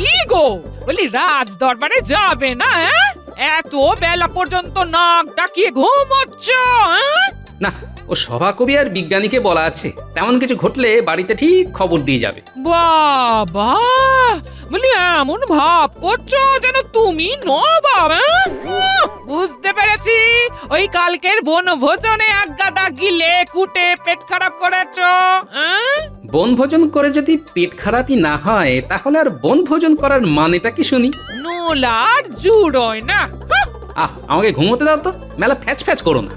কি গো, বলি রাজ দরবারে যাবে না? এত বেলা পর্যন্ত নাক ডাকিয়ে ঘুমোচ্ছ? না, ও সভাকবি আর বিজ্ঞানীকে বলা আছে, তেমন কিছু ঘটলে বাড়িতে ঠিক খবর দিয়ে যাবে। বাবা, বলি এমন ভাব করছো যেন তুমি নবাব। বুঝতে পেরেছি, ওই কালকের বনভোজনে একগাদা গিলে কুটে পেট খারাপ করেছো। বনভোজন করে যদি পেট খারাপই না হয়, তাহলে আর বনভোজন করার মানেটা কি শুনি? নোলার জুড়োয় না। আমাকে ঘুমোতে দাও তো, মেলা ফ্যাচ ফ্যাচ করো না।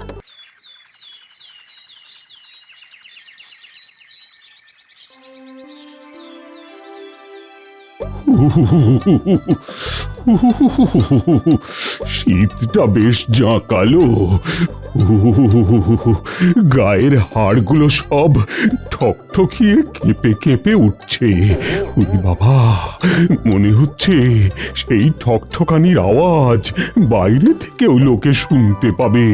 শীতটা বেশ জাঁকালো, গায়ের হাড়গুলো সব ঠকঠকিয়ে কেঁপে কেঁপে উঠছে। ওই বাবা, মনে হচ্ছে সেই ঠকঠকানির আওয়াজ বাইরে থেকেও লোকে শুনতে পাবে।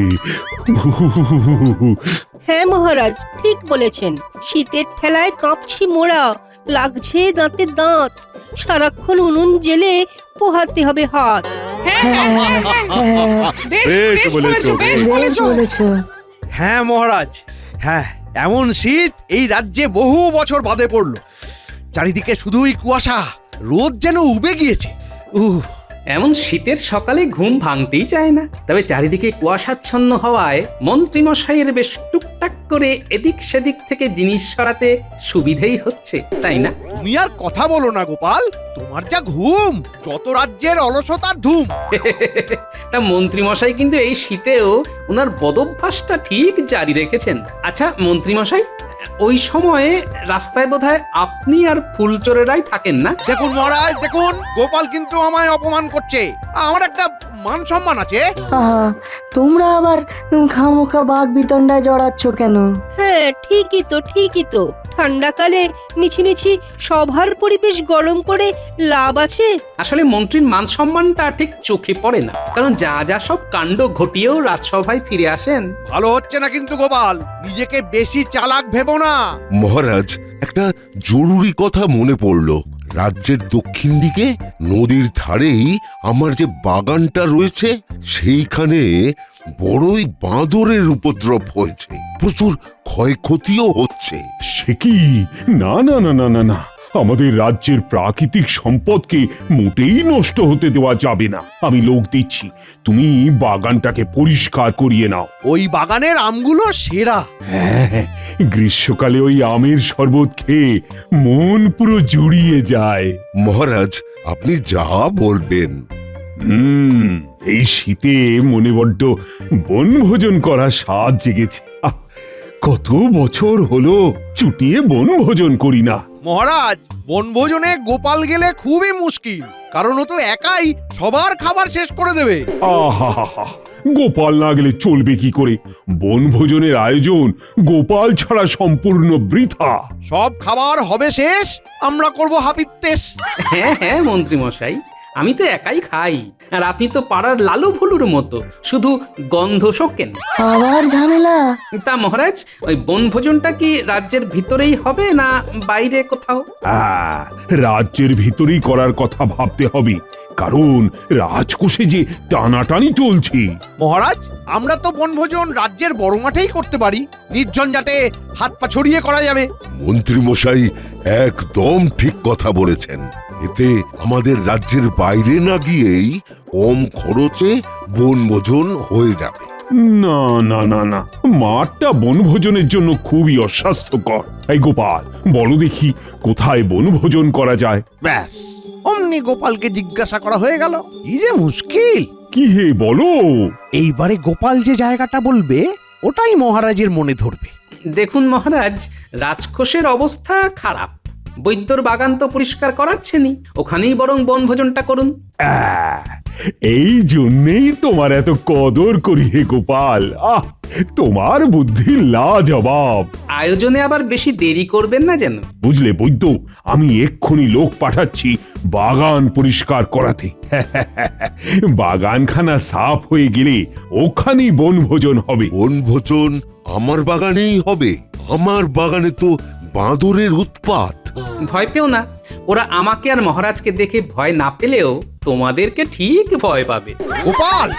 হ্যাঁ মহারাজ, ঠিক বলেছেন। শীতের ঠেলায় কাঁপছি মোড়া, লাগছে দাঁতে দাঁত। সারাক্ষণ উনুন জেলে পোহাতে হবে হাত। বেশ বলেছো। হ্যাঁ মহারাজ, হ্যাঁ, এমন শীত এই রাজ্যে বহু বছর বাদে পড়লো। চারিদিকে শুধুই কুয়াশা, রোদ যেন উবে গিয়েছে। এমন শীতের সকালে ঘুম ভাঙতেই চায় না। তবে চারিদিকে কুয়াশাচ্ছন্ন হওয়ায় মন্ত্রীমশাইয়ের বেশ টুকটাক করে এদিক সেদিক থেকে জিনিস সরাতে সুবিধেই হচ্ছে, তাই না? তুমি আর কথা বলো না গোপাল, তোমার যা ঘুম, যত রাজ্যের অলসতার ধুম। তা মন্ত্রীমশাই কিন্তু এই শীতেও ওনার বদভ্যাসটা ঠিক জারি রেখেছেন। আচ্ছা মন্ত্রীমশাই, ওই সময়ে রাস্তায় বোধহয় আপনি আর ফুলচোরেরাই থাকেন না? দেখুন মহারাজ, দেখুন, গোপাল কিন্তু আমায় অপমান করছে। আমার একটা মান সম্মান আছে। আহা, তোমরা আবার খামোখা বাঘ বিতণ্ডায় জড়াচ্ছ কেন? হ্যাঁ ঠিকই তো, ঠিকই তো। ঠান্ডাকালে মিছিমিছি সভার পরিবেশ গরম করে লাভ আছে? আসলে মন্ত্রীর মান সম্মানটা ঠিক চোখে পড়ে না, কারণ যা যা সব কাণ্ড ঘটিয়েও রাজসভায় ফিরে আসেন। ভালো হচ্ছে না কিন্তু গোপাল, নিজেকে বেশি চালাক ভেবো না। মহারাজ, একটা জরুরি কথা মনে পড়লো। রাজ্যের দক্ষিণ দিকে নদীর ধারেই আমার যে বাগানটা রয়েছে, সেইখানে বড়ই বাঁদরের উপদ্রব হয়েছে, প্রচুর ক্ষয়ক্ষতিও হচ্ছে। সে কি? না না না না না না, আমাদের রাজ্যের প্রাকৃতিক সম্পদকে মোটেই নষ্ট হতে দেওয়া যাবে না। আমি লোক দিচ্ছি, তুমি বাগানটাকে পরিষ্কার করিয়ে নাও। ওই বাগানের আমগুলো সেরা। হ্যাঁ, গ্রীষ্মকালে ওই আমের শরবত খেয়ে মন পুরো জুড়িয়ে যায়। মহারাজ, আপনি যা বলবেন। এই শীতে মনে বড্ড বনভোজন করার স্বাদ জেগেছে। কত বছর হলো চুটিয়ে বনভোজন করি না। মহারাজ, বনভোজনে গোপাল গেলে খুবই মুশকিল, কারণ ও তো একাই সবার খাবার শেষ করে দেবে। আহা, গোপাল না গেলে চলবে কি করে? বনভোজনের আয়োজন গোপাল ছাড়া সম্পূর্ণ বৃথা। সব খাবার হবে শেষ, আমরা করব হাপিত্যেশ। হ্যাঁ হ্যাঁ মন্ত্রীমশাই, আমি তো একাই খাই, আর আপনি তো পাড়ার লালু ভুলুর মতো শুধু গন্ধ শোকেন। আবার ঝামেলা? তা মহারাজ, ওই বনভোজনটা কি রাজ্যের ভিতরেই হবে না বাইরে কোথাও? রাজ্যের ভিতরেই করার কথা ভাবতে হবে, কারণ রাজকোষে যে টানাটানি চলছে। মহারাজ, আমরা তো বনভোজন রাজ্যের বড় মাঠেই করতে পারি, নির্ঝঞ্ঝাটে হাত পা ছড়িয়ে করা যাবে। মন্ত্রী মশাই একদম ঠিক কথা বলেছেন। এতে আমাদের রাজ্যের বাইরে না গিয়েই কম খরচে বনভোজন হয়ে যাবে। না না না না, মাঠটা বনভোজনের জন্য খুবই অস্বাস্থ্যকর। এই গোপাল, বলো দেখি কোথায় বনভোজন করা যায়? ব্যাস, অমনি গোপালকে জিজ্ঞাসা করা হয়ে গেল। কি যে মুশকিল! কি হে বলো? এইবারে গোপাল যে জায়গাটা বলবে ওটাই মহারাজের মনে ধরবে। দেখুন মহারাজ, রাজকোষের অবস্থা খারাপ, বৈদ্যর বাগান তো পরিষ্কার করাচ্ছেনি, ওখানেই বরং বনভোজনটা করুন। এই জন্যেই তোমার এত কদর করি হে গোপাল। তোমার বুদ্ধি লাজবাব। আয়োজনে আবার বেশি দেরি করবেন না যেন। বুঝলে বৈদ্য, আমি এক্ষুনি লোক পাঠাচ্ছি বাগান পরিষ্কার করাতে। বাগানখানা সাফ হয়ে গেলে ওখানেই বনভোজন হবে। বনভোজন আমার বাগানেই হবে? আমার বাগানে তো বাঁদরের উৎপাত। ভয় পেও না, ওরা আমাকে আর মহারাজকে দেখে ভয় না পেলেও তোমাদেরকে ঠিক ভয় পাবে। গোপাল,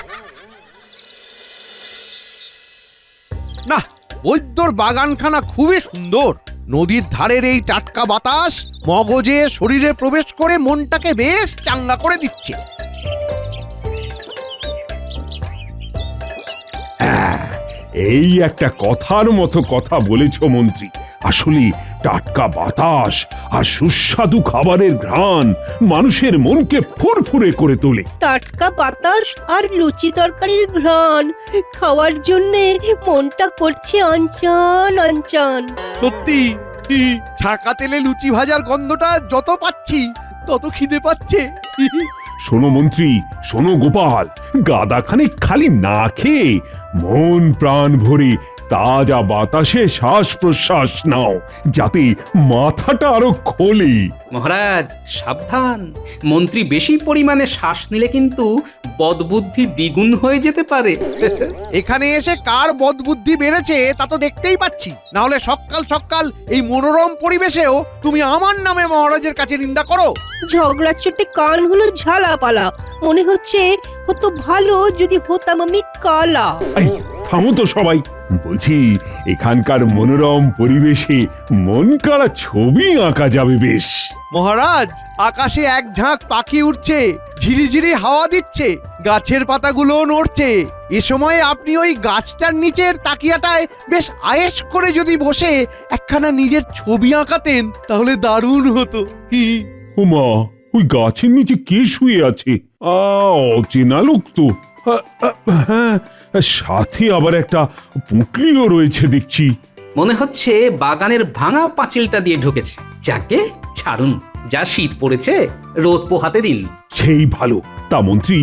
না, বৈদ্যর বাগানখানা খুবই সুন্দর। নদীর ধারের এই টাটকা বাতাস মগজে শরীরে প্রবেশ করে মনটাকে বেশ চাঙ্গা করে দিচ্ছে। এই একটা কথার মতো কথা বলেছ মন্ত্রী। আসলে টাটকা বাতাস আর সুস্বাদু খাবারের ঘ্রাণ মানুষের মনকে ফুরফুরে করে তোলে। টাটকা বাতাস আর লুচি তরকারির ঘ্রাণ খাওয়ার জন্যে মনটা করছে অঞ্চন অঞ্চন। সত্যি, ছাকা তেলে লুচি ভাজার গন্ধটা যত পাচ্ছি তত খিদে পাচ্ছে। শোনো মন্ত্রী, শোনো গোপাল, গাদাখানে খালি না খেয়ে মন প্রাণ ভরে তাজা বাতাসে শ্বাস প্রশ্বাস নাও, যাতে মাথাটা আরো খোলে। মহারাজ সাবধান, মন্ত্রী বেশি পরিমাণে শ্বাস নিলে কিন্তু বদবুদ্ধি দ্বিগুণ হয়ে যেতে পারে। এখানে এসে কার বদবুদ্ধি বেড়েছে তা তো দেখতেই পাচ্ছি। না হলে সকাল সকাল এই মনোরম পরিবেশেও তুমি আমার নামে মহারাজের কাছে নিন্দা করো। ঝগড়া চোটে কান হলো ঝালাপালা, মনে হচ্ছে হতো ভালো যদি হতাম আমি কালা। এই, থামো তো সবাই। বলছি, এখানকার মনোরম পরিবেশে মন কাড়া ছবি আঁকা যাবে বেশ। মহারাজ, আকাশে এক ঝাঁক পাখি উঠছে, ঝিরিঝিরি হাওয়া দিচ্ছে, গাছের পাতাগুলো নড়ছে। এ সময় আপনি ওই গাছটার নিচের তাকিয়াটায় বেশ আয়েশ করে যদি বসে একখানা নিজের ছবি আঁকাতেন তাহলে দারুণ হতো। ওমা, ওই গাছের নিচে কে শুয়ে আছে? অচেনা লোক তো। হ্যাঁ, সাথে আবার একটা পুঁটলিও রয়েছে দেখছি। মনে হচ্ছে বাগানের ভাঙা পাঁচিলটা দিয়ে ঢুকেছে। যাকে ছাড়ুন, যা শীত পড়েছে রোদ পোহাতে দিন। সেই ভালো। তা মন্ত্রী,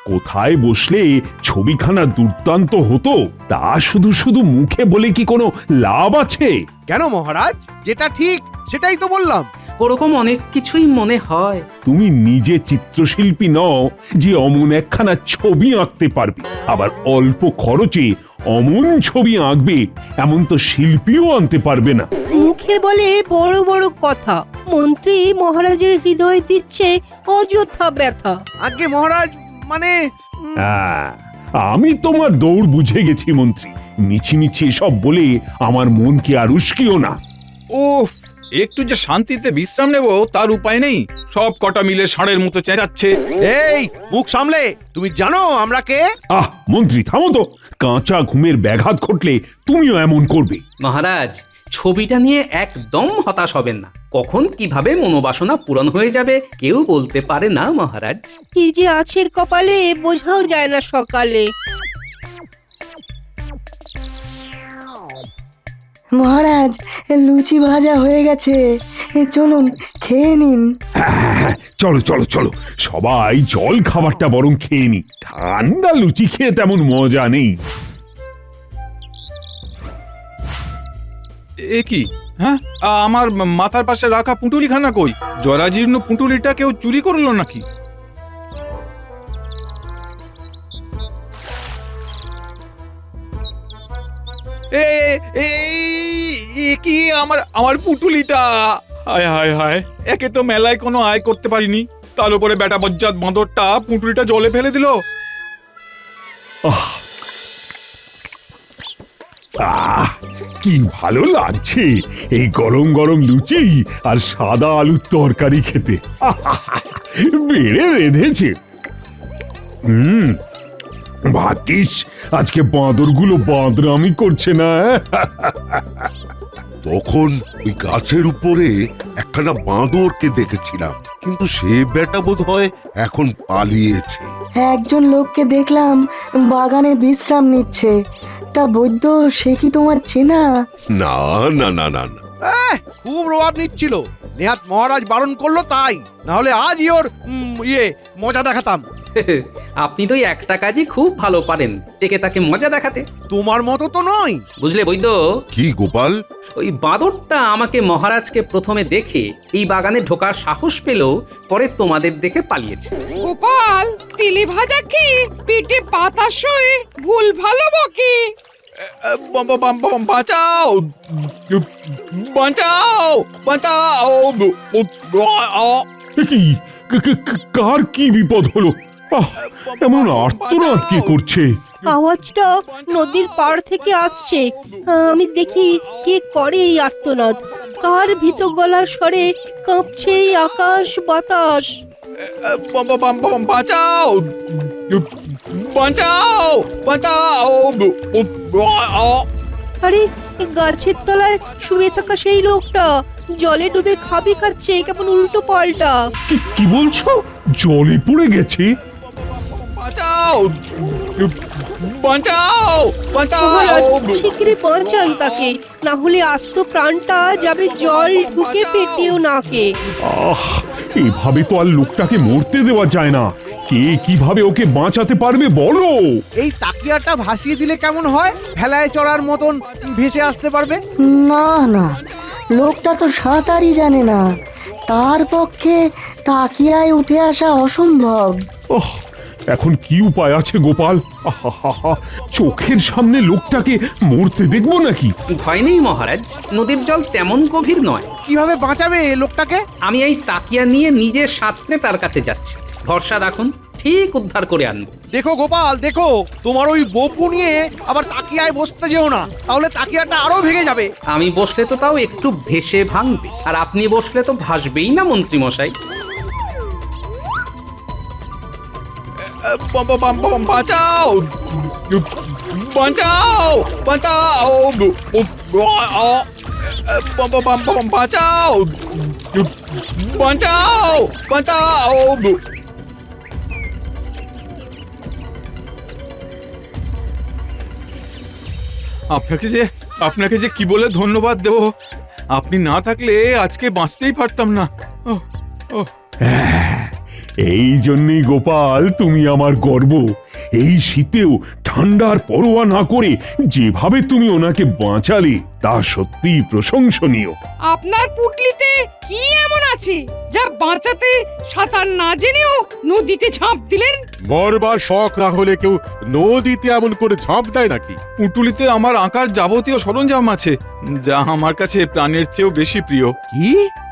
কোথায় বসলে ছবিখানা দুর্দান্ত হতো তা শুধু শুধু মুখে বলে কি কোনো লাভ আছে? কেন মহারাজ, যেটা ঠিক সেটাই তো বললাম। ওরকম অনেক কিছুই মনে হয়। তুমি নিজে চিত্রশিল্পী নও যে অমন একখানা ছবি আঁকতে পারবে, আবার অল্প খরচে অমন ছবি আঁকবে এমন তো শিল্পীও আনতে পারবে না। মুখে বলে বড় বড় কথা, মন্ত্রী মহারাজের হৃদয় দিচ্ছে অযথা ব্যথা। আগে মহারাজ, মানে হ্যাঁ, আমি তোমার দৌড় বুঝে গেছি মন্ত্রী। মিছিমিছি এসব বলে আমার মনকে আর উস্কিও না। উফ, একটু যে শান্তিতে বিশ্রাম নেব তার উপায় নেই। সব কটা মিলে ষাঁড়ের মতো চেঁচাচ্ছে। এই মুখ সামলে, তুমি জানো আমরা কে? আহ মন্ত্রী, থামো তো। কাঁচা ঘুমের ব্যাঘাত ঘটলে তুমিও এমন করবে? মহারাজ, ছবিটা নিয়ে একদম হতাশ হবেন না। কখন কিভাবে মনোবাসনা পূরণ হয়ে যাবে কেউ বলতে পারে না মহারাজ। কি যে আছে কপালে বোঝাও যায় না সকালে। মহারাজ, লুচি ভাজা হয়ে গেছে, চলুন খেয়ে নিন। হ্যাঁ, চলো চলো চলো, সবাই জল খাবারটা বরং খেয়ে নি। ঠান্ডা লুচি খেয়ে তেমন মজা নেই। এ কি? হ্যাঁ, আমার মাথার পাশে রাখা পুঁটুলিখানা কই? জরাজীর্ণ পুঁটুলিটা কেউ চুরি করলো নাকি? কি আমার পুঁটুলিটা? হায় হায় হায়, একে তো মেলায় কোনো আয় করতে পারিনি, তার উপরে বেটা বজ্জাত বাঁদরটা পুঁটুলিটা জলে ফেলে দিল। কি ভালো লাগছে এই গরম গরম লুচি আর সাদা আলুর তরকারি খেতে। বেড়ে রেঁধেছে। ভাগ্যিস আজকে বাঁদরগুলো বাঁদরামি করছে না। তখন ওই গাছের উপরে একখানা বাঁদরকে দেখেছিলাম, কিন্তু সে বেটা বোধ হয় এখন পালিয়েছে। একজন লোককে দেখলাম বাগানে বিশ্রাম নিচ্ছে। তা বৈদ্য, সে কি তোমার চেনা? না না না না না, খুব রোয়াব নিচ্ছিল, নেহাত মহারাজ বারণ করলো তাই, না হলে আজই ওর মজা দেখাতাম। আপনি তো একটা কাজই খুব ভালো পারেন, একে তাকে মজা দেখাতে। তোমার মতো তো নয়। বুঝলে বৈদ্য, কি গোপাল? ওই বাঁদরটা আমাকে মহারাজকে প্রথমে দেখে এই বাগানে ঢোকার সাহস পেল, পরে তোমাদের দেখে পালিয়েছে। গোপাল, তেলে ভাজা কি পেটে পাতা সয়ে ভুল ভালো বকে। বাঁচাও বাঁচাও বাঁচাও এ কি কার কি বিপদ হলো? আহ, এমন আর্তনাদ কে করছে? আওয়াজটা নদীর পাড় থেকে আসছে। আমি দেখি কে করে এই আর্তনাদ। কার ভীত গলার স্বরে কাঁপছে এই আকাশ বাতাস। বাঁচাও বাঁচাও বাঁচাও আরে এ গাছের তলায় শুয়ে থাকা সেই লোকটা জলে ডুবে খাবি খাচ্ছে, কেমন উল্টো পাল্টা। কি বলছো? জলে পড়ে গেছে? বাঁচাও বাঁচাও মহারাজ বাঁচাও শিগগিরই বাঁচান তাকে, না হলে আস্ত প্রাণটা যাবে জল ঢুকে পেটেও নাকে। আহ, এভাবে তো আর লোকটাকে মরতে দেওয়া যায় না। কে কিভাবে ওকে বাঁচাতে পারবে বলো? এই তাকিয়াটা ভাসিয়ে দিলে কেমন হয়? ভেলায় চড়ার মতন ভেসে আসতে পারবে। না না, লোকটা তো সাঁতারই জানে না, তার পক্ষে তাকিয়ায় উঠে আসা অসম্ভব। ওহ, এখন কি উপায় আছে গোপাল? আহাহাহা, চোখের সামনে লোকটাকে মরতে দেখবো নাকি? ভয় নেই মহারাজ, নদীর জল তেমন গভীর নয়। কিভাবে বাঁচাবে লোকটাকে? আমি এই তাকিয়া নিয়ে নিজের সাথে তার কাছে যাচ্ছি। ভরসা রাখুন, ঠিক উদ্ধার করে আনবো। দেখো গোপাল, দেখো তোমার ওই বপু নিয়ে আবার তাকিয়ায় বসতে যেও না, তাহলে তাকিয়াটা আরো ভেঙে যাবে। আমি বসলে তো তাও একটু ভেসে ভাঙবে, আর আপনি বসলে তো ভাসবেই না মন্ত্রী মশাই। বাঁচাও বাঁচাও বাঁচাও বাঁচাও বাঁচাও বাঁচাও আপনাকে যে কি বলে ধন্যবাদ দেব, আপনি না থাকলে আজকে বাঁচতেই পারতাম না। এই জন্যই গোপাল তুমি আমার গর্ব। এই শীতেও ঠান্ডার পরোয়া না করে যেভাবে তুমি ওনাকে বাঁচালে তা সত্যি প্রশংসনীয়। আপনার পুটলিতে কি এমন আছে যা বাঁচাতে সাঁতার না জেনেও নদীতে ঝাঁপ দিলেন? মরবার শখ না হলে কেউ নদীতে এমন করে ঝাঁপ দেয় নাকি? পুঁটুলিতে আমার আঁকার যাবতীয় সরঞ্জাম আছে, যা আমার কাছে প্রাণের চেয়েও বেশি প্রিয়। কি?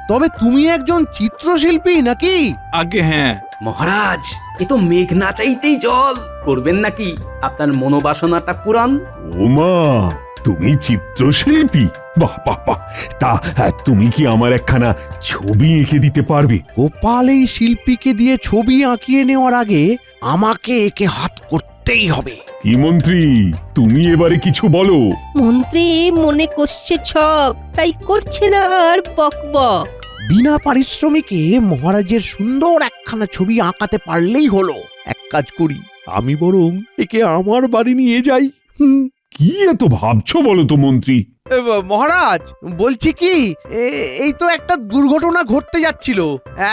তবে তুমি একজন চিত্রশিল্পী নাকি? আগে হ্যাঁ। মহারাজ, এ তো মেঘ না চাইতেই জল। করবেন নাকি আপনার মনোবাসনাটা পূরণ? ওমা, তুমি চিত্রশিল্পী? বাহ বাহ বাহ! তা তুমি কি আমার একখানা ছবি এঁকে দিতে পারবে? গোপাল এই শিল্পীকে দিয়ে ছবি আঁকিয়ে নেওয়ার আগে আমাকে একে হাত করতেই হবে। কি মন্ত্রী, তুমি এবারে কিছু বলো। মন্ত্রী মনে কষছে ছক, তাই করছে না আর বক বক। বিনা পারিশ্রমিকে মহারাজের সুন্দর একখানা ছবি আঁকাতে পারলেই হলো। এক কাজ করি, আমি বরং একে আমার বাড়ি নিয়ে যাই। কি এত ভাবছো বলো তো মন্ত্রী? মহারাজ বলছি কি, এই তো একটা দুর্ঘটনা ঘটতে যাচ্ছিল।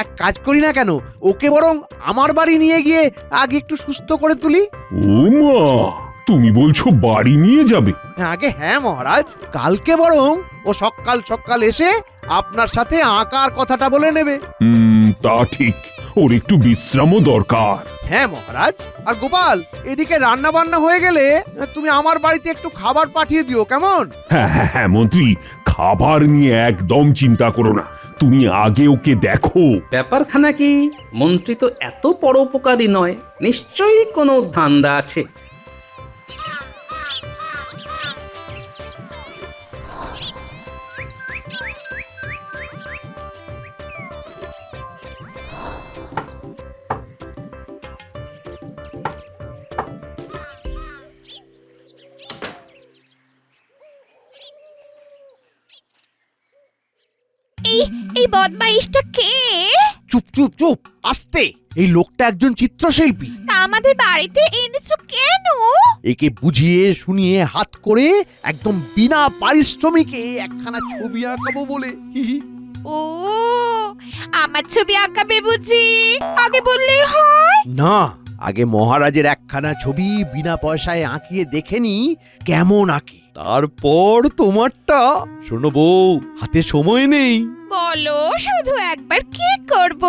এক কাজ করি না কেন, ওকে বরং আমার বাড়ি নিয়ে গিয়ে আগে একটু সুস্থ করে তুলি। ওমা, তুমি বলছো বাড়ি নিয়ে যাবে? আগে হ্যাঁ মহারাজ, কালকে বরং ও সকাল সকাল এসে আপনার সাথে আঁকার কথাটা বলে নেবে। তা ঠিক, ওর একটু বিশ্রামও দরকার। হ্যাঁ মহারাজ। আর গোপাল, এদিকে রান্না বান্না হয়ে গেলে তুমি আমার বাড়িতে একটু খাবার পাঠিয়ে দিও, কেমন? হ্যাঁ হ্যাঁ হ্যাঁ মন্ত্রী, খাবার নিয়ে একদম চিন্তা করো না, তুমি আগে ওকে দেখো। ব্যাপারখানা কি, মন্ত্রী তো এত পরোপকারী নয়, নিশ্চয়ই কোনো ধান্দা আছে। এই বদমাইশটা কে? চুপ চুপ চুপ, আস্তে। এই লোকটা একজন চিত্রশিল্পী। তা আমাদের বাড়িতে এনেছো কেন? একে বুঝিয়ে শুনিয়ে হাত করে একদম বিনা পারিশ্রমিকে একখানা ছবি আঁকাবো বলে। ও, আমার ছবি আঁকাবে বুঝি? আগে বললেই হয়। না, আগে মহারাজের একখানা ছবি বিনা পয়সায় আঁকিয়ে দেখে নি কেমন আঁকে, তারপর তোমারটা। শোনো বউ, হাতে সময় নেই। বলো শুধু একবার কি করব?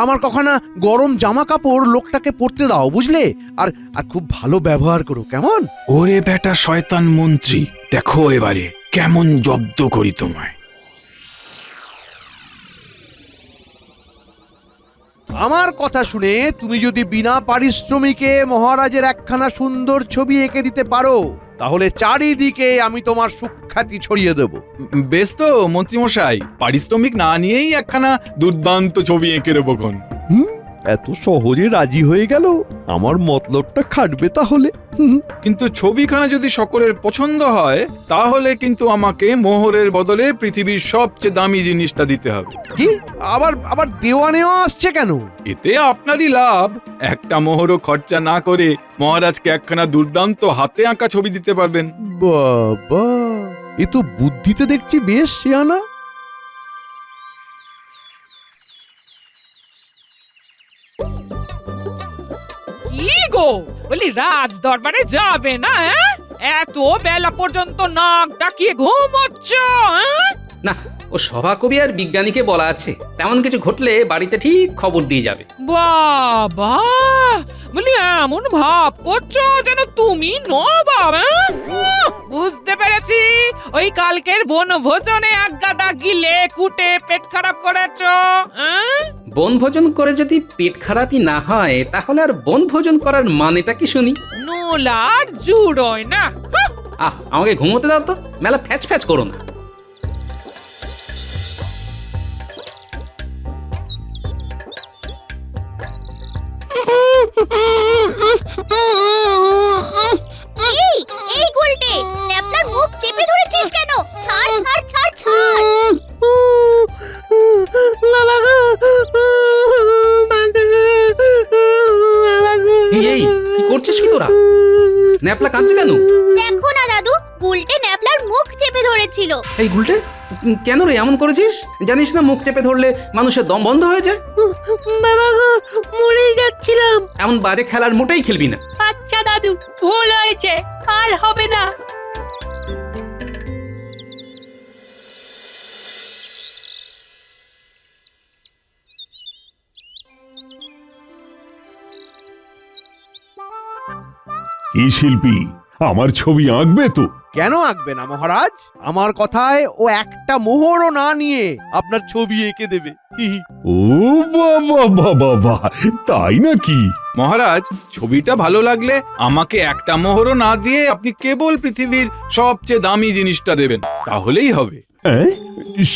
আমার কখনো গরম জামা কাপড় লোকটাকে পরতে দাও, বুঝলে? আর আর খুব ভালো ব্যবহার করো, কেমন? ওরে বেটা শয়তান মন্ত্রী, দেখো এবারে কেমন জব্দ করি তোমায়। আমার কথা শুনে তুমি যদি বিনা পারিশ্রমিকে মহারাজের একখানা সুন্দর ছবি এঁকে দিতে পারো, তাহলে চারিদিকে আমি তোমার সুখ্যাতি ছড়িয়ে দেব। বেশ তো মন্ত্রী মশাই, পারিশ্রমিক না নিয়েই একখানা দুর্দান্ত ছবি এঁকে দেবো খন। এত সহজে রাজি হয়ে গেল, আমার মতলবটা খাটবে তাহলে। কিন্তু ছবিখানা যদি সকলের পছন্দ হয়, তাহলে কিন্তু আমাকে মোহরের বদলে পৃথিবীর সবচেয়ে দামি জিনিসটা দিতে হবে। কি আবার আবার দেওয়া নেওয়া আসছে কেন? এতে আপনারই লাভ। একটা মোহরও খরচা না করে মহারাজকে একখানা দুর্দান্ত হাতে আঁকা ছবি দিতে পারবেন। বাবা, এ তো বুদ্ধিতে দেখছি বেশ শিয়ানা। কি গো, বলি রাজ দরবারে যাবে না? এত বেলা পর্যন্ত নাক ডাকিয়ে ঘুমোচ্ছ? না, ও সভাকবি আর বিজ্ঞানীকে বলা আছে, তেমন কিছু ঘটলে বাড়িতে ঠিক খবর দিয়ে যাবে। বাবা, বলি এমন ভাব করছো যেন তুমি নবাব। বুঝতে পেরেছি, ওই কালকের বনভোজনে আজ্ঞাদা গিলে কুটে পেট খারাপ করেছো। বনভোজন করে যদি পেট খারাপই না হয়, তাহলে আর বনভোজন করার মানেটা কি শুনি? নোলার জুড়োয় না। আমাকে ঘুমোতে দাও তো, মেলা ফ্যাচ ফ্যাচ করো না। এই এই গুলটে, ন্যাপলার মুখ চেপে ধরেছিস কেন? ছাড় ছাড় ছাড় ছাড়। এই কি করছিস কি তোরা? ন্যাপলা কাঁদছে কেন? দেখো না দাদু, গুলটে ন্যাপলার মুখ চেপে ধরেছিল। এই গুলটে, কেন রে এমন করেছিস? জানিস না মুখ চেপে ধরলে মানুষের দম বন্ধ হয়ে যায়। বাবা গো, মরেই যাচ্ছিলাম। এমন বাজে খেলার মোটেই খেলবি না। আচ্ছা দাদু, ভুল হয়েছে, আর হবে না। কি শিল্পী, আমার ছবি আঁকবে তো? কেন আঁকবে না মহারাজ? আমার কথায় ও একটা মোহরও না নিয়ে আপনার ছবি এঁকে দেবে। ও বাবা বাবা বাবা, তাই নাকি? মহারাজ, ছবিটা ভালো লাগলে আমাকে একটা মোহরও না দিয়ে আপনি কেবল পৃথিবীর সবচেয়ে দামি জিনিসটা দেবেন, তাহলেই হবে।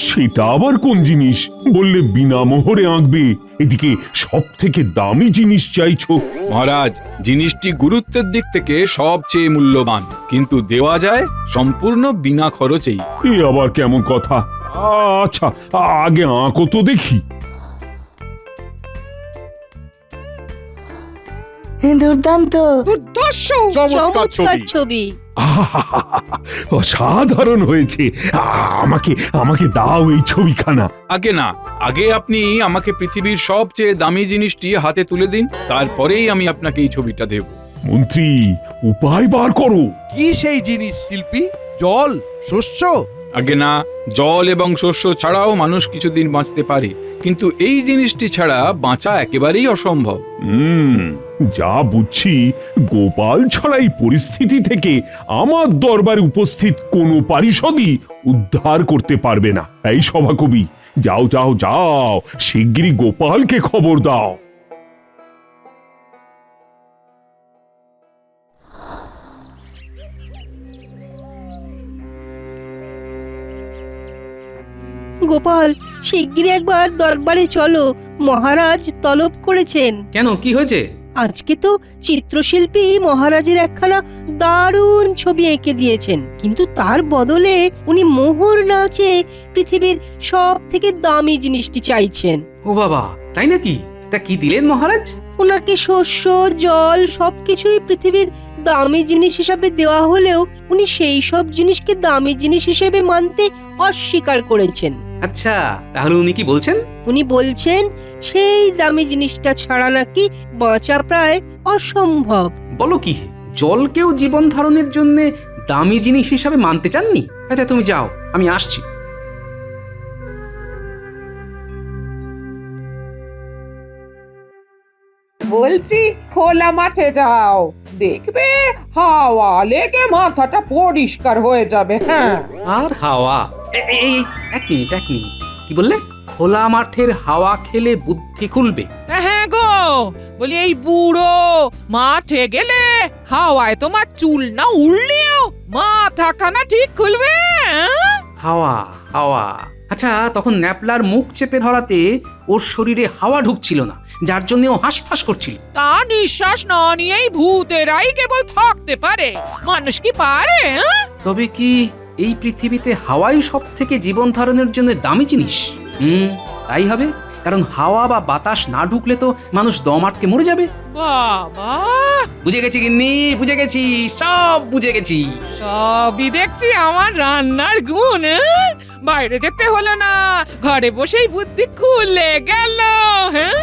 সেটা আবার কোন জিনিস? বললে বিনা মোহরে আঁকবে, এদিকে সব থেকে দামি জিনিস চাইছো। মহারাজ, জিনিসটি গুরুত্বের দিক থেকে সবচেয়ে মূল্যবান, কিন্তু দেওয়া যায় সম্পূর্ণ বিনা খরচেই। এ আবার কেমন কথা? আচ্ছা, আগে আঁকো তো দেখি। দুর্দান্ত, চমৎকার ছবি। অসাধারণ হয়েছে। আমাকে আমাকে দাও এই ছবিখানা। আগে না, আগে আপনি আমাকে পৃথিবীর সবচেয়ে দামি জিনিসটি হাতে তুলে দিন, তারপরেই আমি আপনাকে এই ছবিটা দেব। মন্ত্রী, উপায় বার করো। কি সেই জিনিস শিল্পী? জল, শস্য? আগে না, জল এবং শস্য ছাড়াও মানুষ কিছুদিন বাঁচতে পারে, কিন্তু এই জিনিসটি ছাড়া বাঁচা একেবারেই অসম্ভব। যা বুঝছি, গোপাল ছাড়া এই পরিস্থিতি থেকে আমার দরবারে উপস্থিত কোনো পারিষদই উদ্ধার করতে পারবে না। এই সভাকবি, যাও যাও যাও, শিগগিরই গোপালকে খবর দাও। গোপাল, শিগগিরই একবার দরবারে চলো, মহারাজ তলব করেছেন। কেন, কি হয়েছে? আজকে তো চিত্রশিল্পী মহারাজের একখানা দারুণ ছবি এঁকে দিয়েছেন, কিন্তু তার বদলে উনি মোহর না চেয়ে পৃথিবীর সব থেকে দামি জিনিসটি চাইছেন। ও বাবা, তাই নাকি? তা কি দিলেন মহারাজ? ওনাকে শস্য, জল সবকিছুই পৃথিবীর দামি জিনিস হিসাবে দেওয়া হলেও উনি সেই সব জিনিসকে দামি জিনিস হিসেবে মানতে অস্বীকার করেছেন। আচ্ছা, তাহলে উনি কি বলছেন? উনি বলছেন সেই দামি জিনিসটা ছাড়া নাকি বাঁচা প্রায় অসম্ভব। বলো কি, জলকেও জীবন ধারণের জন্য দামি জিনিস হিসাবে মানতে চাননি? আচ্ছা তুমি যাও, আমি আসছি। বলছি খোলা মাঠে যাও, দেখবে হাওয়া লেগে মাথাটা পরিষ্কার হয়ে যাবে। হ্যাঁ, আর হাওয়া এই এক মিনিট কি বললে? খোলা মাঠের হাওয়া খেলে বুদ্ধি খুলবে? হ্যাঁ গো, বলি এই বুড়ো মাঠে গেলে হাওয়ায় তোমার চুল না উড়লেও মাথাখানা ঠিক খুলবে। হ্যাঁ? হাওয়া হাওয়া আচ্ছা, তখন ন্যাপলার মুখ চেপে ধরাতে ওর শরীরে হাওয়া ঢুকছিল না, যার জন্য ও হাঁসফাঁস করছিল। তা নিঃশ্বাস না নিয়েই ভূতেরাই কেবল থাকতে পারে, মানুষ কি পারে? হ্যাঁ? তবে কি এই পৃথিবীতে হাওয়াই সব থেকে জীবন ধারণের জন্য দামি জিনিস? তাই হবে, কারণ হাওয়া বা বাতাস না ঢুকলে তো মানুষ দম আটকে মরে যাবে। বাবা, বুঝে গেছি গিন্নি, বুঝে গেছি, সব বুঝে গেছি। সবই দেখছি আমার রান্নার গুণ। হ্যাঁ? বাইরে যেতে হলো না, ঘরে বসেই বুদ্ধি খুলে গেল। হ্যাঁ,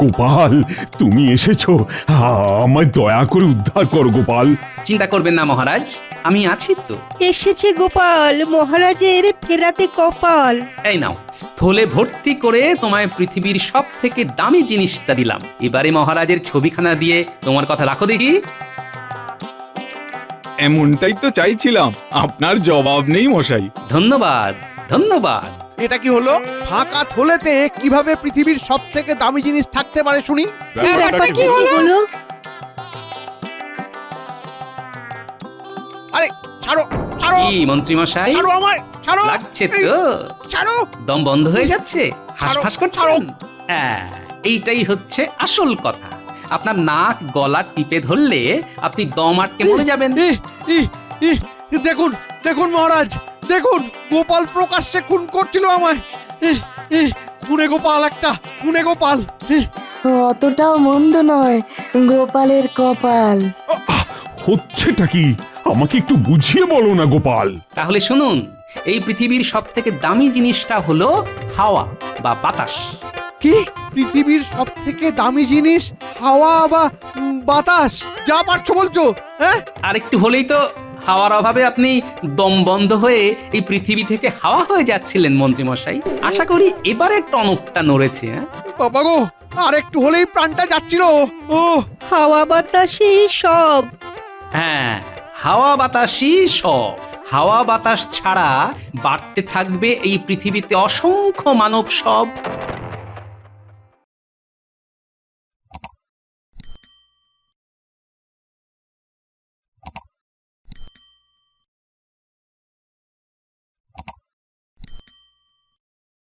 গোপাল, তুমি এসেছো। আমায় দয়া করে উদ্ধার করো গোপাল। চিন্তা করবেন না মহারাজ, আমি আছি তো। এসেছে গোপাল, মহারাজের ফেরাতে কপাল। এই নাও, থলে ভর্তি করে তোমায় পৃথিবীর সব থেকে দামি জিনিসটা দিলাম। এবারে মহারাজের ছবিখানা দিয়ে তোমার কথা রাখো দেখি। এমনটাই তো চাইছিলাম, আপনার জবাব নেই মশাই। ধন্যবাদ ধন্যবাদ। এটা কি হলো? ফাঁকা থলেতে কিভাবে পৃথিবীর সব থেকে দামি জিনিস থাকতে পারে শুনি? ব্যাপারটা কি হলো? আরে ছাড়ো ছাড়ো কি মন্ত্রী মশাই, ছাড়ো আমায়, ছাড়ো। লাগছে তো? ছাড়ো। দম বন্ধ হয়ে যাচ্ছে, হাঁসফাঁস ছাড়ো। করছেন? এইটাই হচ্ছে আসল কথা। আপনার নাক গলা টিপে ধরলে আপনি দম আটকে মরে যাবেন। দেখুন দেখুন মহারাজ, দেখুন গোপাল প্রকাশ্যে খুন করছিল আমায়। খুনে গোপাল, একটা খুনে গোপাল। অতটাও মন্দ নয় গোপালের কপাল। হচ্ছেটা কি? আমাকে একটু বুঝিয়ে বলো না গোপাল। তাহলে শুনুন, এই পৃথিবীর সব থেকে দামি জিনিসটা হলো হাওয়া বা বাতাস। কি? পৃথিবীর সব থেকে দামি জিনিস হাওয়া বা বাতাস? যা পারছো বলছো? হ্যাঁ, আর একটু হলেই তো হাওয়ার অভাবে আপনি দম বন্ধ হয়ে এই পৃথিবী থেকে হাওয়া হয়ে যাচ্ছিলেন মন্ত্রী মশাই। আশা করি এবারে টনকটা নড়েছে। বাবা গো, আর একটু হলেই প্রাণটা যাচ্ছিল। ও হাওয়া বাতাসই সব। হ্যাঁ, হাওয়া বাতাসই সব। হাওয়া বাতাস ছাড়া বাড়তে থাকবে এই পৃথিবীতে অসংখ্য মানব সব।